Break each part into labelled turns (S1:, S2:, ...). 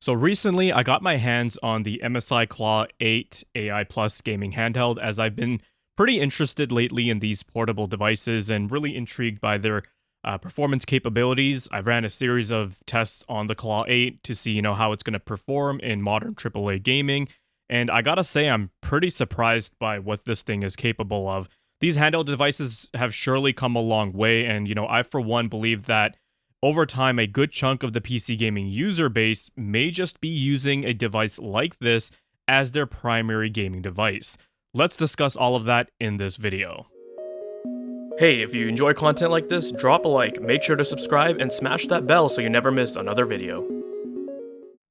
S1: So recently, I got my hands on the MSI Claw 8 AI Plus gaming handheld, as I've been pretty interested lately in these portable devices and really intrigued by their performance capabilities. I ran a series of tests on the Claw 8 to see, how it's going to perform in modern AAA gaming, and I gotta say, I'm pretty surprised by what this thing is capable of. These handheld devices have surely come a long way, and I for one believe that over time, a good chunk of the PC gaming user base may just be using a device like this as their primary gaming device. Let's discuss all of that in this video. Hey, if you enjoy content like this, drop a like, make sure to subscribe, and smash that bell so you never miss another video.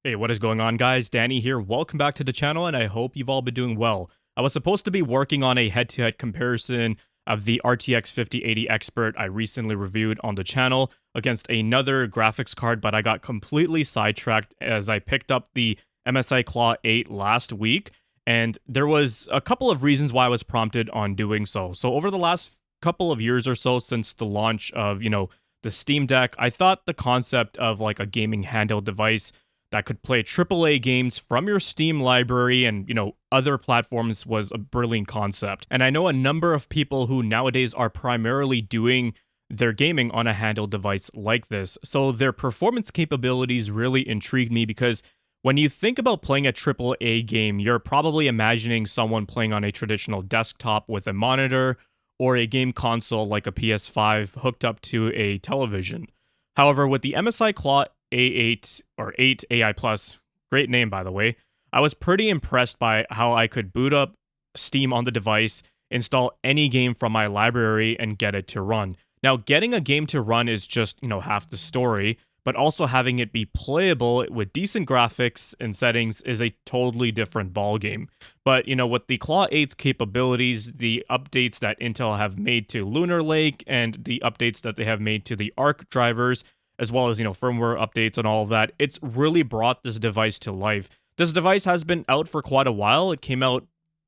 S1: Hey, what is going on, guys? Danny here. Welcome back to the channel, and I hope you've all been doing well. I was supposed to be working on a head-to-head comparison of the RTX 5080 Expert I recently reviewed on the channel against another graphics card, but I got completely sidetracked as I picked up the MSI Claw 8 last week, and there was a couple of reasons why I was prompted on doing so. So over the last couple of years or so since the launch of, the Steam Deck, I thought the concept of like a gaming handheld device that could play AAA games from your Steam library and, other platforms was a brilliant concept. And I know a number of people who nowadays are primarily doing their gaming on a handheld device like this. So their performance capabilities really intrigued me because when you think about playing a AAA game, you're probably imagining someone playing on a traditional desktop with a monitor or a game console like a PS5 hooked up to a television. However, with the MSI Claw A8 or 8 AI Plus, great name by the way, I was pretty impressed by how I could boot up Steam on the device, install any game from my library, and get it to run. Now, getting a game to run is just, half the story, but also having it be playable with decent graphics and settings is a totally different ballgame. But, with the Claw 8's capabilities, the updates that Intel have made to Lunar Lake, and the updates that they have made to the Arc drivers, as well as, firmware updates and all of that, it's really brought this device to life. This device has been out for quite a while. It came out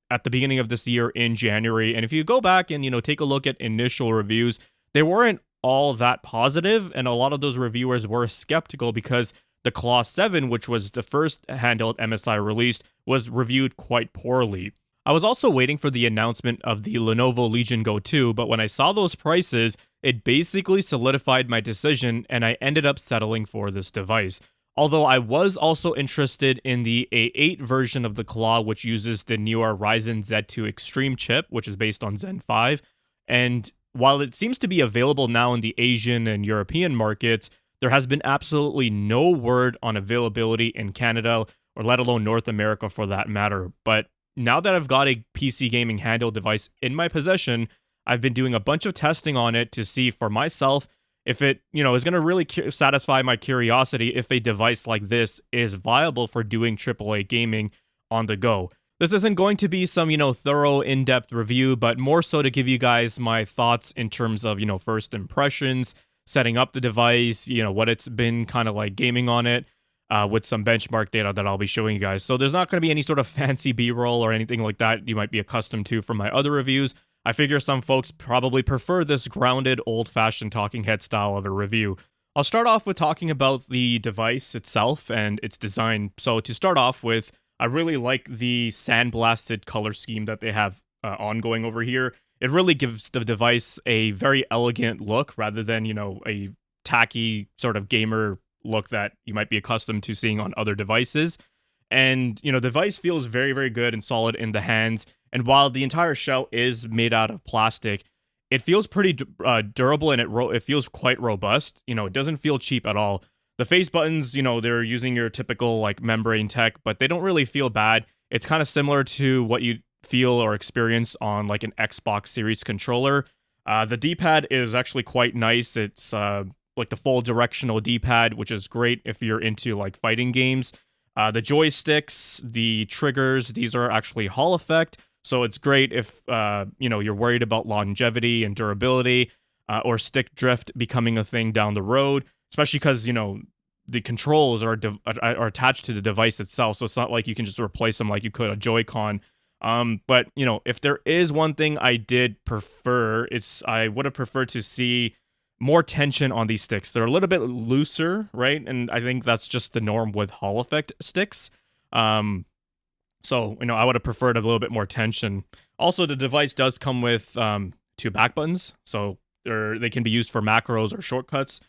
S1: at the beginning of this year in January, and if you go back and, take a look at initial reviews, they weren't all that positive, and a lot of those reviewers were skeptical because the Claw 7, which was the first handheld MSI released, was reviewed quite poorly. I was also waiting for the announcement of the Lenovo Legion Go 2, but when I saw those prices, it basically solidified my decision, and I ended up settling for this device. Although I was also interested in the A8 version of the Claw, which uses the newer Ryzen Z2 Extreme chip, which is based on Zen 5. And while it seems to be available now in the Asian and European markets, there has been absolutely no word on availability in Canada, or let alone North America for that matter. But now that I've got a PC gaming handheld device in my possession, I've been doing a bunch of testing on it to see for myself if it, is going to really satisfy my curiosity if a device like this is viable for doing AAA gaming on the go. This isn't going to be some, thorough, in-depth review, but more so to give you guys my thoughts in terms of, first impressions, setting up the device, what it's been kind of like gaming on it, with some benchmark data that I'll be showing you guys. So there's not going to be any sort of fancy B-roll or anything like that you might be accustomed to from my other reviews. I figure some folks probably prefer this grounded, old-fashioned talking head style of a review. I'll start off with talking about the device itself and its design. So to start off with, I really like the sandblasted color scheme that they have ongoing over here. It really gives the device a very elegant look rather than, a tacky sort of gamer look that you might be accustomed to seeing on other devices. And, the device feels very, very good and solid in the hands. And while the entire shell is made out of plastic, it feels pretty durable, and it feels quite robust. It doesn't feel cheap at all. The face buttons, they're using your typical like membrane tech, but they don't really feel bad. It's kind of similar to what you feel or experience on like an Xbox Series controller. The D-pad is actually quite nice. It's like the full directional D-pad, which is great if you're into like fighting games. The joysticks, the triggers, these are actually Hall effect. So it's great if, you're worried about longevity and durability, or stick drift becoming a thing down the road, especially because, the controls are attached to the device itself. So it's not like you can just replace them like you could a Joy-Con. But, if there is one thing I did prefer, I would have preferred to see more tension on these sticks. They're a little bit looser, right? And I think that's just the norm with Hall effect sticks. So, I would have preferred a little bit more tension. Also, the device does come with 2 back buttons, so they can be used for macros or shortcuts,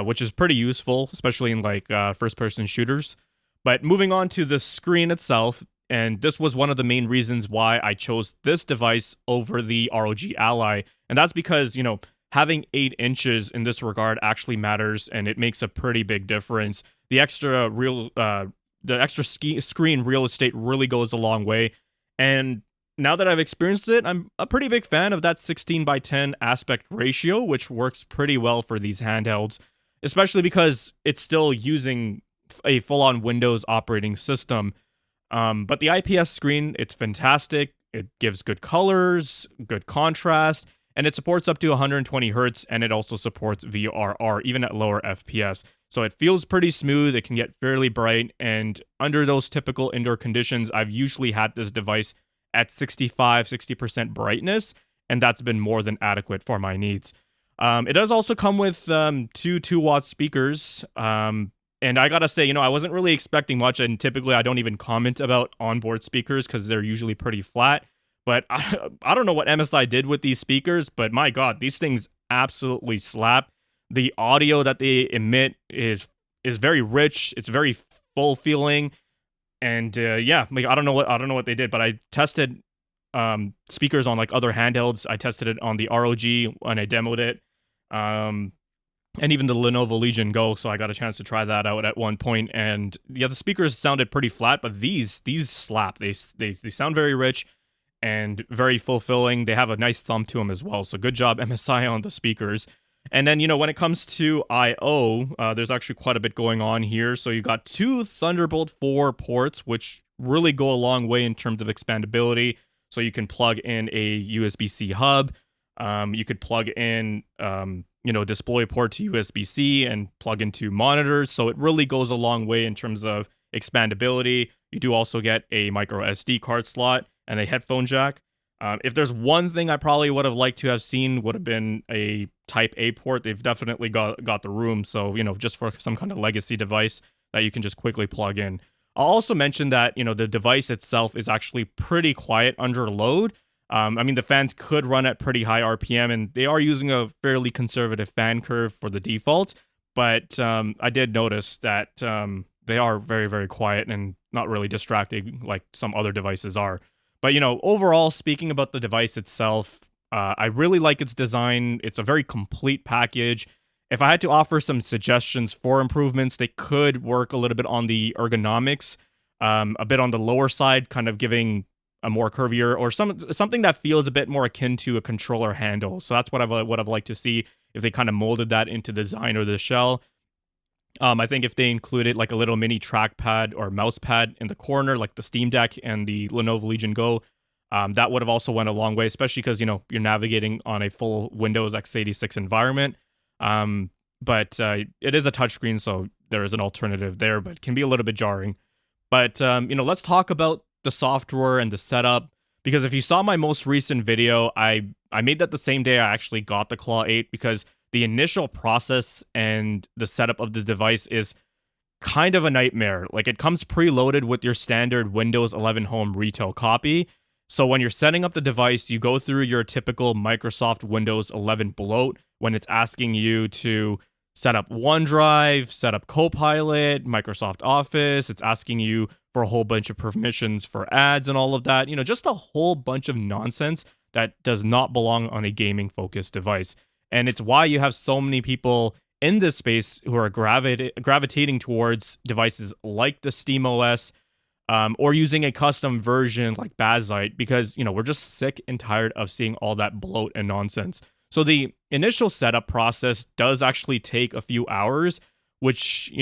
S1: which is pretty useful, especially in like first-person shooters. But moving on to the screen itself, and this was one of the main reasons why I chose this device over the ROG Ally, and that's because, having 8 inches in this regard actually matters, and it makes a pretty big difference. The extra screen real estate really goes a long way, and now that I've experienced it, I'm a pretty big fan of that 16:10 aspect ratio, which works pretty well for these handhelds, especially because it's still using a full-on Windows operating system. But the IPS screen, it's fantastic. It gives good colors, good contrast, and it supports up to 120 Hz, and it also supports VRR, even at lower FPS. So it feels pretty smooth, it can get fairly bright, and under those typical indoor conditions, I've usually had this device at 60% brightness, and that's been more than adequate for my needs. It does also come with 2 2-watt speakers, and I gotta say, I wasn't really expecting much, and typically I don't even comment about onboard speakers because they're usually pretty flat. But I don't know what MSI did with these speakers, but my god, these things absolutely slap. The audio that they emit is very rich. It's very full feeling, and yeah, like I don't know what they did, but I tested speakers on like other handhelds. I tested it on the ROG when I demoed it, and even the Lenovo Legion Go. So I got a chance to try that out at one point, and yeah, the speakers sounded pretty flat, but these slap. They sound very rich and very fulfilling. They have a nice thumb to them as well. So good job, MSI, on the speakers. And then, when it comes to I/O, there's actually quite a bit going on here. So you got 2 Thunderbolt 4 ports, which really go a long way in terms of expandability. So you can plug in a USB-C hub. You could plug in, display port to USB-C and plug into monitors. So it really goes a long way in terms of expandability. You do also get a micro SD card slot and a headphone jack. If there's one thing I probably would have liked to have seen, would have been a Type A port. They've definitely got the room, so just for some kind of legacy device that you can just quickly plug in. I'll also mention that the device itself is actually pretty quiet under load. The fans could run at pretty high RPM, and they are using a fairly conservative fan curve for the default, but I did notice that they are very, very quiet and not really distracting like some other devices are. But, overall, speaking about the device itself, I really like its design. It's a very complete package. If I had to offer some suggestions for improvements, they could work a little bit on the ergonomics, a bit on the lower side, kind of giving a more curvier or something that feels a bit more akin to a controller handle. So that's what I've liked to see, if they kind of molded that into the design or the shell. I think if they included like a little mini trackpad or mouse pad in the corner, like the Steam Deck and the Lenovo Legion Go, that would have also went a long way, especially because, you're navigating on a full Windows x86 environment. But it is a touchscreen, so there is an alternative there, but it can be a little bit jarring. But, let's talk about the software and the setup, because if you saw my most recent video, I made that the same day I actually got the Claw 8, because the initial process and the setup of the device is kind of a nightmare. Like, it comes preloaded with your standard Windows 11 Home retail copy. So when you're setting up the device, you go through your typical Microsoft Windows 11 bloat when it's asking you to set up OneDrive, set up Copilot, Microsoft Office. It's asking you for a whole bunch of permissions for ads and all of that. Just a whole bunch of nonsense that does not belong on a gaming-focused device. And it's why you have so many people in this space who are gravitating towards devices like the SteamOS, or using a custom version like Bazzite, because, we're just sick and tired of seeing all that bloat and nonsense. So the initial setup process does actually take a few hours, which,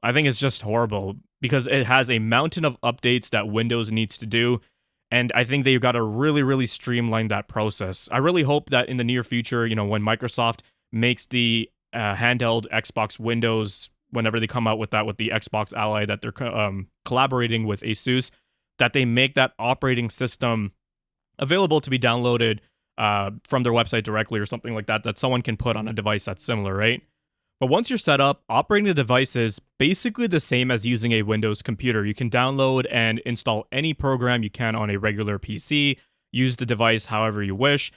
S1: I think is just horrible, because it has a mountain of updates that Windows needs to do. And I think they've got to really, really streamline that process. I really hope that in the near future, when Microsoft makes the handheld Xbox Windows, whenever they come out with that, with the Xbox Ally that they're collaborating with ASUS, that they make that operating system available to be downloaded from their website directly or something like that someone can put on a device that's similar, right? But once you're set up, operating the device is basically the same as using a Windows computer. You can download and install any program you can on a regular PC, use the device however you wish.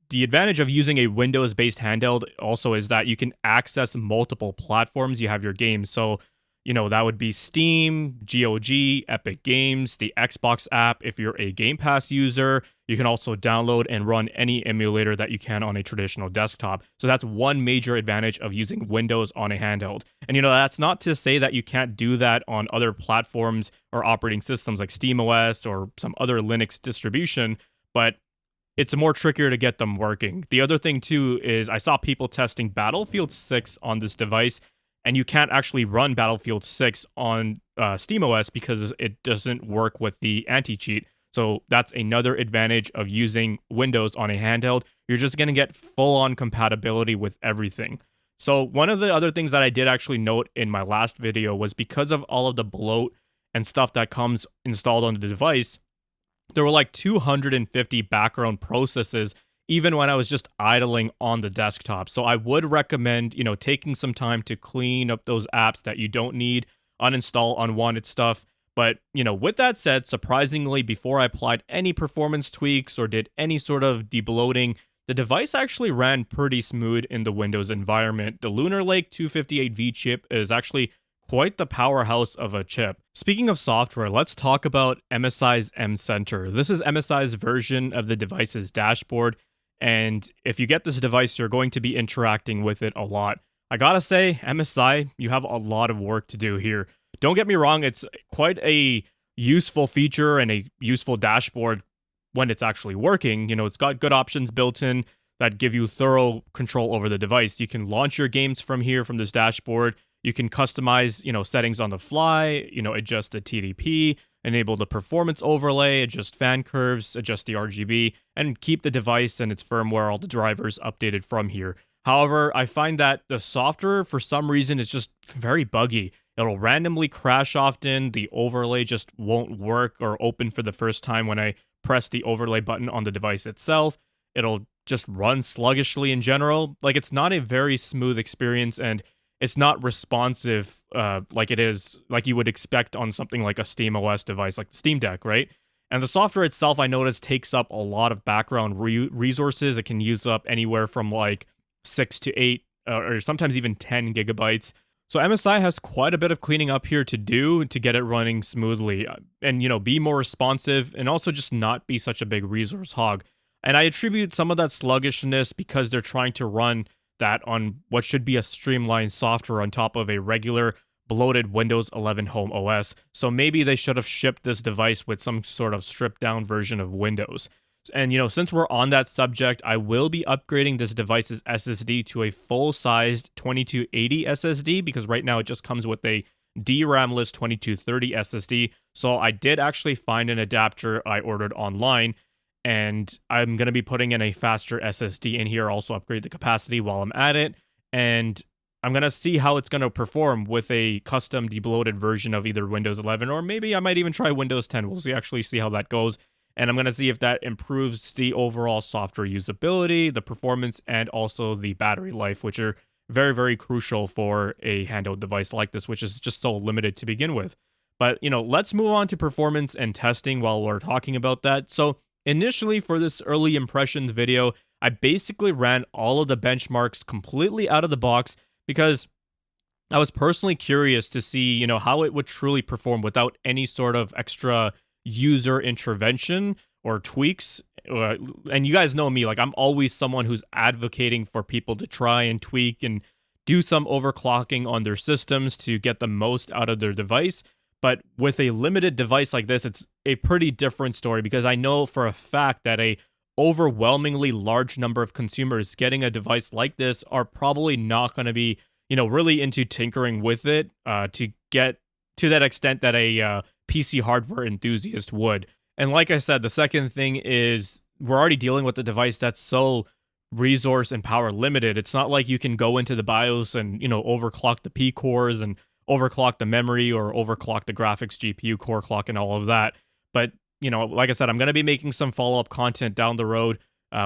S1: The advantage of using a Windows-based handheld also is that you can access multiple platforms you have your games. So, that would be Steam, GOG, Epic Games, the Xbox app. If you're a Game Pass user, you can also download and run any emulator that you can on a traditional desktop. So that's one major advantage of using Windows on a handheld. And that's not to say that you can't do that on other platforms or operating systems like SteamOS or some other Linux distribution, but it's more trickier to get them working. The other thing too is I saw people testing Battlefield 6 on this device, and you can't actually run Battlefield 6 on SteamOS because it doesn't work with the anti-cheat. So that's another advantage of using Windows on a handheld. You're just going to get full-on compatibility with everything. So one of the other things that I did actually note in my last video was because of all of the bloat and stuff that comes installed on the device, there were like 250 background processes even when I was just idling on the desktop. So I would recommend, taking some time to clean up those apps that you don't need, uninstall unwanted stuff. But, with that said, surprisingly, before I applied any performance tweaks or did any sort of debloating, the device actually ran pretty smooth in the Windows environment. The Lunar Lake 258V chip is actually quite the powerhouse of a chip. Speaking of software, let's talk about MSI's M Centre. This is MSI's version of the device's dashboard. And if you get this device, you're going to be interacting with it a lot. I gotta say, MSI, you have a lot of work to do here. Don't get me wrong, it's quite a useful feature and a useful dashboard when it's actually working. It's got good options built in that give you thorough control over the device. You can launch your games from here, from this dashboard. You can customize, settings on the fly, adjust the TDP, enable the performance overlay, adjust fan curves, adjust the RGB, and keep the device and its firmware, all the drivers updated from here. However, I find that the software, for some reason, is just very buggy. It'll randomly crash often, the overlay just won't work or open for the first time when I press the overlay button on the device itself. It'll just run sluggishly in general. Like, it's not a very smooth experience, and it's not responsive like it is, like you would expect on something like a SteamOS device, like the Steam Deck, right? And the software itself, I noticed, takes up a lot of background resources. It can use up anywhere from like 6 to 8 or sometimes even 10 gigabytes. So MSI has quite a bit of cleaning up here to do to get it running smoothly and, be more responsive and also just not be such a big resource hog. And I attribute some of that sluggishness because they're trying to run that on what should be a streamlined software on top of a regular bloated Windows 11 Home OS. So maybe they should have shipped this device with some sort of stripped down version of Windows. And since we're on that subject, I will be upgrading this device's SSD to a full-sized 2280 SSD because right now it just comes with a DRAM-less 2230 SSD. So I did actually find an adapter I ordered online, and I'm going to be putting in a faster SSD in here, also upgrade the capacity while I'm at it. And I'm going to see how it's going to perform with a custom debloated version of either Windows 11, or maybe I might even try Windows 10. We'll actually see how that goes. And I'm going to see if that improves the overall software usability, the performance, and also the battery life, which are very, very crucial for a handheld device like this, which is just so limited to begin with. But, let's move on to performance and testing while we're talking about that. So initially, for this early impressions video, I basically ran all of the benchmarks completely out of the box because I was personally curious to see, how it would truly perform without any sort of extra user intervention or tweaks. And you guys know me, like I'm always someone who's advocating for people to try and tweak and do some overclocking on their systems to get the most out of their device. But with a limited device like this, it's a pretty different story because I know for a fact that a overwhelmingly large number of consumers getting a device like this are probably not going to be, really into tinkering with it to get to that extent that a PC hardware enthusiast would. And like I said, the second thing is we're already dealing with a device that's so resource and power limited. It's not like you can go into the BIOS and, overclock the P cores and overclock the memory or overclock the graphics GPU core clock and all of that. But, like I said, I'm going to be making some follow-up content down the road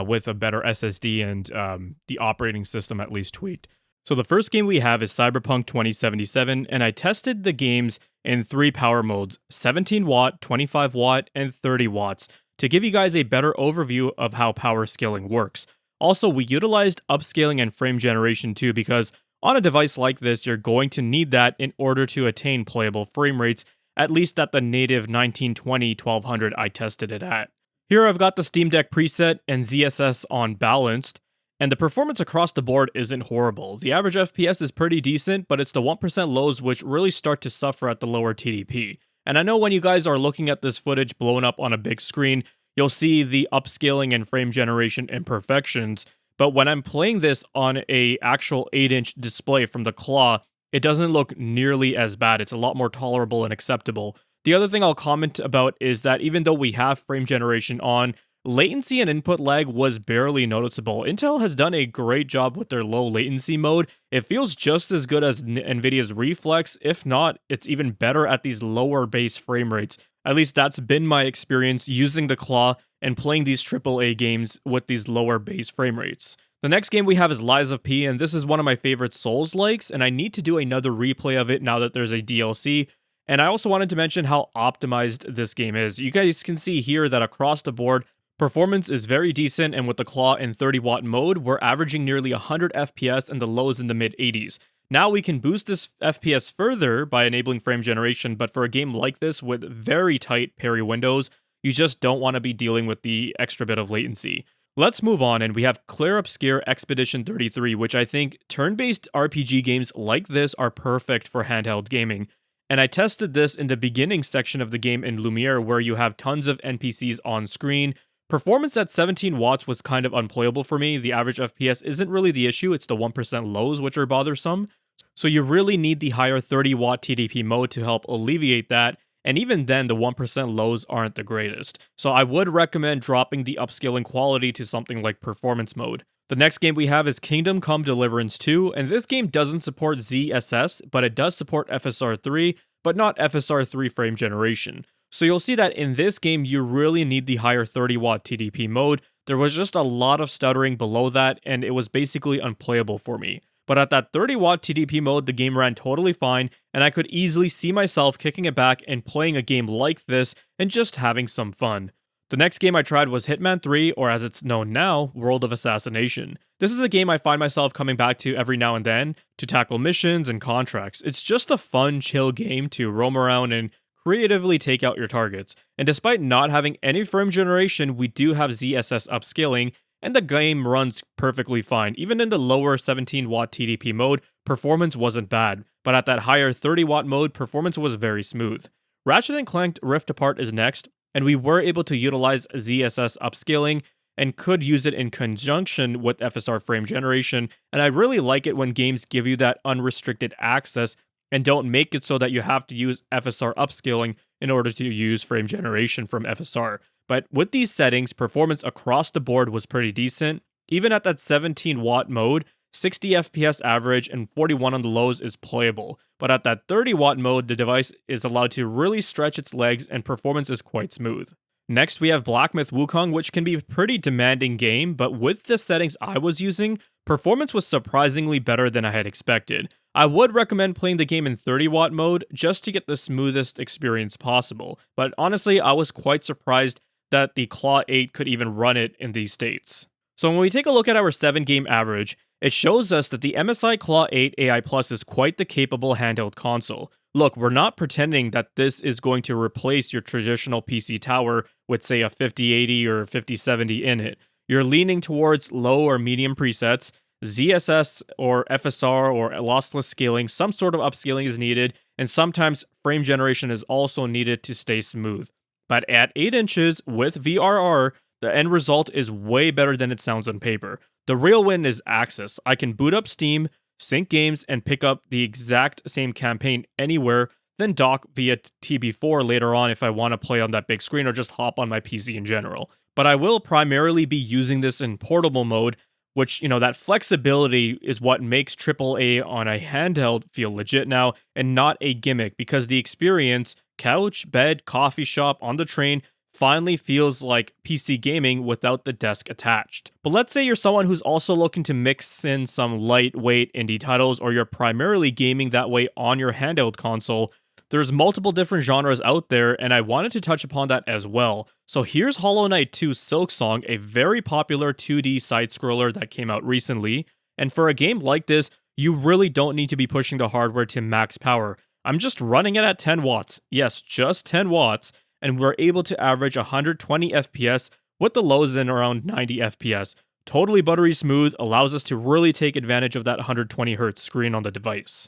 S1: with a better SSD and the operating system at least tweaked. So the first game we have is Cyberpunk 2077, and I tested the games in 3 power modes, 17 watt, 25 watt, and 30 watts, to give you guys a better overview of how power scaling works. Also, we utilized upscaling and frame generation too, because on a device like this, you're going to need that in order to attain playable frame rates, at least at the native 1920-1200 I tested it at. Here I've got the Steam Deck preset and XeSS on balanced, and the performance across the board isn't horrible. The average FPS is pretty decent, but it's the 1% lows which really start to suffer at the lower TDP. And I know when you guys are looking at this footage blown up on a big screen, you'll see the upscaling and frame generation imperfections, but when I'm playing this on a actual 8-inch display from the Claw, it doesn't look nearly as bad. It's a lot more tolerable and acceptable. The other thing I'll comment about is that even though we have frame generation on, latency and input lag was barely noticeable. Intel has done a great job with their low latency mode. It feels just as good as Nvidia's Reflex. If not, it's even better at these lower base frame rates. At least that's been my experience using the Claw and playing these AAA games with these lower base frame rates. The next game we have is Lies of P, and this is one of my favorite Souls-likes, and I need to do another replay of it now that there's a DLC. And I also wanted to mention how optimized this game is. You guys can see here that across the board, performance is very decent, and with the Claw in 30 watt mode, we're averaging nearly 100 FPS and the lows in the mid 80s. Now we can boost this FPS further by enabling frame generation, but for a game like this with very tight parry windows, you just don't want to be dealing with the extra bit of latency. Let's move on, and we have Clair Obscur Expedition 33, which I think turn-based RPG games like this are perfect for handheld gaming. And I tested this in the beginning section of the game in Lumiere, where you have tons of NPCs on screen. Performance at 17 watts was kind of unplayable for me. The average FPS isn't really the issue, it's the 1% lows which are bothersome. So you really need the higher 30 watt TDP mode to help alleviate that, and even then the 1% lows aren't the greatest. So I would recommend dropping the upscaling quality to something like performance mode. The next game we have is Kingdom Come Deliverance II, and this game doesn't support XeSS, but it does support FSR3, but not FSR3 frame generation. So you'll see that in this game, you really need the higher 30 watt TDP mode. There was just a lot of stuttering below that, and it was basically unplayable for me. But at that 30 watt TDP mode, the game ran totally fine, and I could easily see myself kicking it back and playing a game like this and just having some fun. The next game I tried was Hitman 3, or as it's known now, World of Assassination. This is a game I find myself coming back to every now and then to tackle missions and contracts. It's just a fun, chill game to roam around and creatively take out your targets. And despite not having any frame generation, we do have XeSS upscaling, and the game runs perfectly fine. Even in the lower 17 watt TDP mode, performance wasn't bad, but at that higher 30 watt mode, performance was very smooth. Ratchet and Clank Rift Apart is next, and we were able to utilize XeSS upscaling and could use it in conjunction with FSR frame generation, and I really like it when games give you that unrestricted access and don't make it so that you have to use FSR upscaling in order to use frame generation from FSR. But with these settings, performance across the board was pretty decent. Even at that 17 watt mode, 60 FPS average and 41 on the lows is playable. But at that 30 watt mode, the device is allowed to really stretch its legs and performance is quite smooth. Next, we have Black Myth Wukong, which can be a pretty demanding game, but with the settings I was using, performance was surprisingly better than I had expected. I would recommend playing the game in 30 watt mode just to get the smoothest experience possible, but honestly, I was quite surprised that the Claw 8 could even run it in these states. So when we take a look at our 7-game average, it shows us that the MSI Claw 8 AI Plus is quite the capable handheld console. Look, we're not pretending that this is going to replace your traditional PC tower with, say, a 5080 or 5070 in it. You're leaning towards low or medium presets, XeSS or FSR or lossless scaling, some sort of upscaling is needed, and sometimes frame generation is also needed to stay smooth. But at 8 inches with VRR, the end result is way better than it sounds on paper. The real win is access. I can boot up Steam, sync games, and pick up the exact same campaign anywhere, then dock via TB4 later on if I want to play on that big screen or just hop on my PC in general. But I will primarily be using this in portable mode, which, that flexibility is what makes AAA on a handheld feel legit now and not a gimmick, because the experience, couch, bed, coffee shop, on the train, finally feels like PC gaming without the desk attached. But let's say you're someone who's also looking to mix in some lightweight indie titles, or you're primarily gaming that way on your handheld console. There's multiple different genres out there, and I wanted to touch upon that as well. So here's Hollow Knight 2 Silksong, a very popular 2D side-scroller that came out recently. And for a game like this, you really don't need to be pushing the hardware to max power. I'm just running it at 10 watts. Yes, just 10 watts. And we're able to average 120 FPS with the lows in around 90 FPS. Totally buttery smooth, allows us to really take advantage of that 120Hz screen on the device.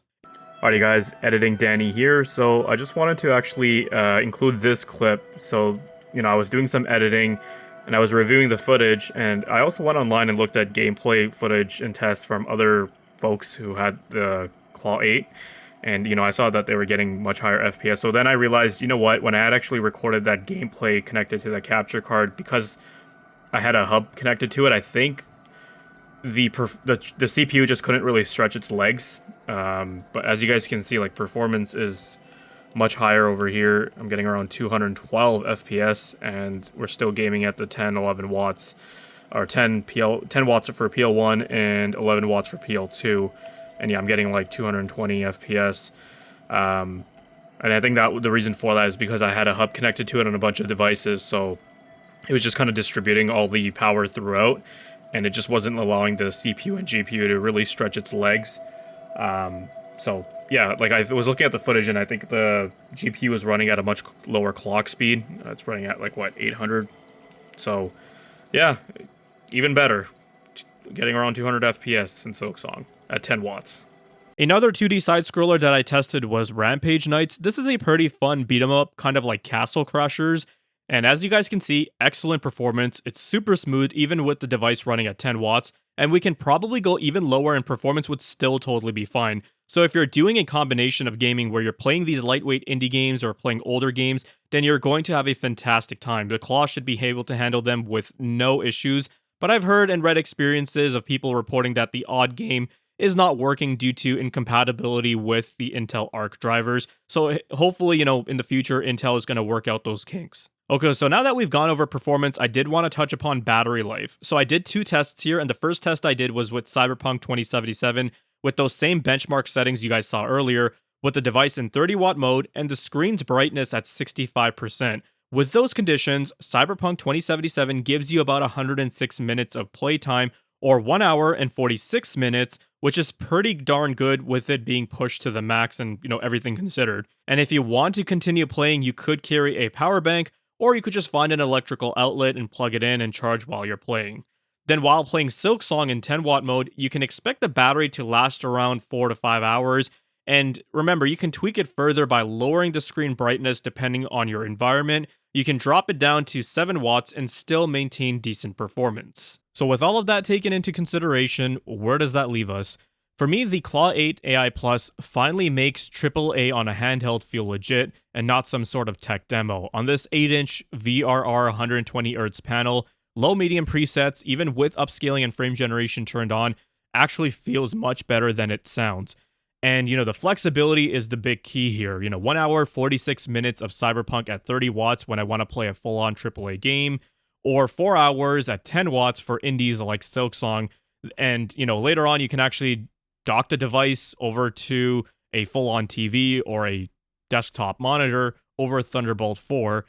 S1: Alrighty guys, Editing Danny here. So I just wanted to actually include this clip. So, I was doing some editing and I was reviewing the footage, and I also went online and looked at gameplay footage and tests from other folks who had the Claw 8. And, I saw that they were getting much higher FPS. So then I realized, when I had actually recorded that gameplay connected to the capture card, because I had a hub connected to it, I think the CPU just couldn't really stretch its legs. But as you guys can see, performance is much higher over here. I'm getting around 212 FPS, and we're still gaming at the 10-11 watts, or 10 watts for PL1 and 11 watts for PL2. And yeah, I'm getting 220 FPS. And I think that the reason for that is because I had a hub connected to it on a bunch of devices, so it was just kind of distributing all the power throughout, and it just wasn't allowing the CPU and GPU to really stretch its legs. So yeah, I was looking at the footage, and I think the GPU was running at a much lower clock speed. It's running at 800. So yeah, even better, getting around 200 FPS in Silksong at 10 watts. Another 2D side-scroller that I tested was Rampage Knights. This is a pretty fun beat-em-up, kind of like Castle Crashers. And as you guys can see, excellent performance. It's super smooth, even with the device running at 10 watts. And we can probably go even lower, and performance would still totally be fine. So if you're doing a combination of gaming where you're playing these lightweight indie games or playing older games, then you're going to have a fantastic time. The Claw should be able to handle them with no issues. But I've heard and read experiences of people reporting that the odd game is not working due to incompatibility with the Intel Arc drivers. So hopefully, in the future, Intel is going to work out those kinks. Okay, so now that we've gone over performance, I did want to touch upon battery life. So I did 2 tests here, and the first test I did was with Cyberpunk 2077, with those same benchmark settings you guys saw earlier, with the device in 30-watt mode and the screen's brightness at 65%. With those conditions, Cyberpunk 2077 gives you about 106 minutes of playtime, or 1 hour and 46 minutes, which is pretty darn good with it being pushed to the max and, everything considered. And if you want to continue playing, you could carry a power bank, or you could just find an electrical outlet and plug it in and charge while you're playing. Then while playing Silksong in 10-watt mode, you can expect the battery to last around 4 to 5 hours. And remember, you can tweak it further by lowering the screen brightness depending on your environment. You can drop it down to 7 watts and still maintain decent performance. So with all of that taken into consideration, where does that leave us? For me, the Claw 8 AI Plus finally makes AAA on a handheld feel legit and not some sort of tech demo. On this 8-inch VRR 120Hz panel, low-medium presets, even with upscaling and frame generation turned on, actually feels much better than it sounds. And, the flexibility is the big key here. 1 hour, 46 minutes of Cyberpunk at 30 watts when I want to play a full-on AAA game, or 4 hours at 10 watts for indies like Silksong. And, later on, you can actually dock the device over to a full-on TV or a desktop monitor over Thunderbolt 4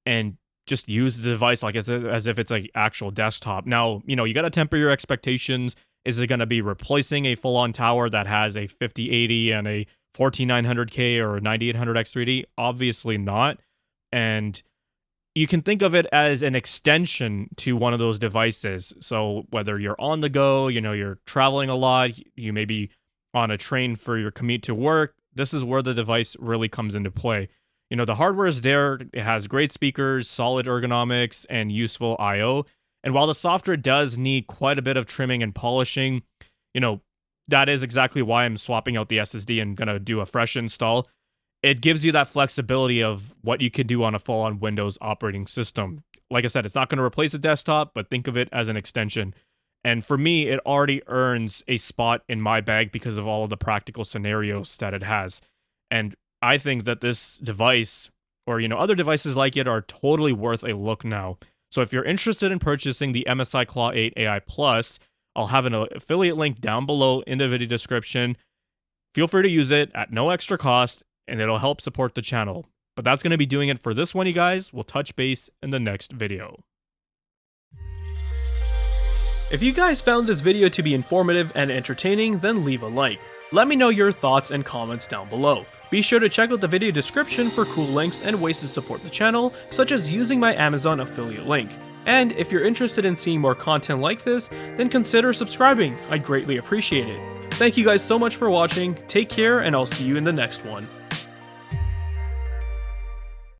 S1: and just use the device as if it's an actual desktop. Now, you got to temper your expectations. Is it going to be replacing a full-on tower that has a 5080 and a 14900K or a 9800X3D? Obviously not. And you can think of it as an extension to one of those devices. So whether you're on the go, you're traveling a lot, you may be on a train for your commute to work, this is where the device really comes into play. The hardware is there, it has great speakers, solid ergonomics, and useful I/O. And while the software does need quite a bit of trimming and polishing, that is exactly why I'm swapping out the SSD and going to do a fresh install. It gives you that flexibility of what you can do on a full-on Windows operating system. Like I said, it's not going to replace a desktop, but think of it as an extension. And for me, it already earns a spot in my bag because of all of the practical scenarios that it has. And I think that this device or other devices like it are totally worth a look now. So if you're interested in purchasing the MSI Claw 8 AI Plus, I'll have an affiliate link down below in the video description. Feel free to use it at no extra cost, and it'll help support the channel. But that's going to be doing it for this one, you guys. We'll touch base in the next video.
S2: If you guys found this video to be informative and entertaining, then leave a like. Let me know your thoughts and comments down below. Be sure to check out the video description for cool links and ways to support the channel, such as using my Amazon affiliate link. And if you're interested in seeing more content like this, then consider subscribing. I'd greatly appreciate it. Thank you guys so much for watching, take care, and I'll see you in the next one.